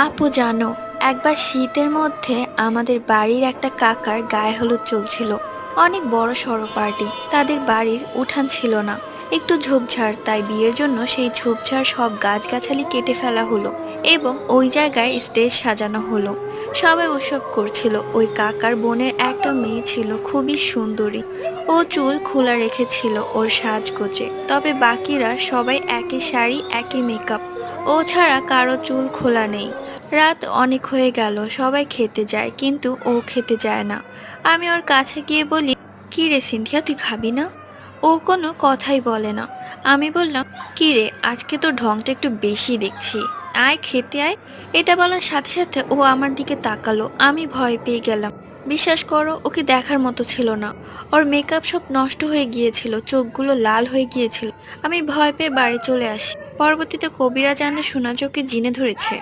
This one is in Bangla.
আপু জানো, একবার শীতের মধ্যে আমাদের বাড়ির একটা কাকার গায়ে হলুদ চলছিল। অনেক বড় সড়ো পার্টি, তাদের বাড়ির উঠান ছিল না, একটু ঝোপঝাড়, তাই বিয়ের জন্য সেই ঝোপঝাড় সব গাছগাছালি কেটে ফেলা হলো এবং ওই জায়গায় স্টেজ সাজানো হলো। সবাই উৎসব করছিল। ওই কাকার বোনের একটা মেয়ে ছিল, খুবই সুন্দরী। ও চুল খোলা রেখেছিল ওর সাজগোজে, তবে বাকিরা সবাই একই শাড়ি, একই মেকআপ। ও ছাড়া কারো চুল খোলা নেই। রাত অনেক হয়ে গেল, সবাই খেতে যায় কিন্তু ও খেতে যায় না। আমি ওর কাছে গিয়ে বলি, কি রে সিনথিয়া, তুই খাবি না? ও কোনো কথাই বলে না। আমি বললাম, কি রে, আজকে তো ঢংটা একটু বেশি দেখছি, আয় খেতে আয়। এটা বলার সাথে সাথে ও আমার দিকে তাকালো। আমি ভয় পেয়ে গেলাম। বিশ্বাস করো, ওকে দেখার মতো ছিল না। ওর মেকআপ সব নষ্ট হয়ে গিয়েছিল, চোখগুলো লাল হয়ে গিয়েছিল। আমি ভয় পেয়ে বাড়ি চলে আসি। পরবর্তীতে কবিরা জানে শোনা যে ওকে জিনে ধরেছে।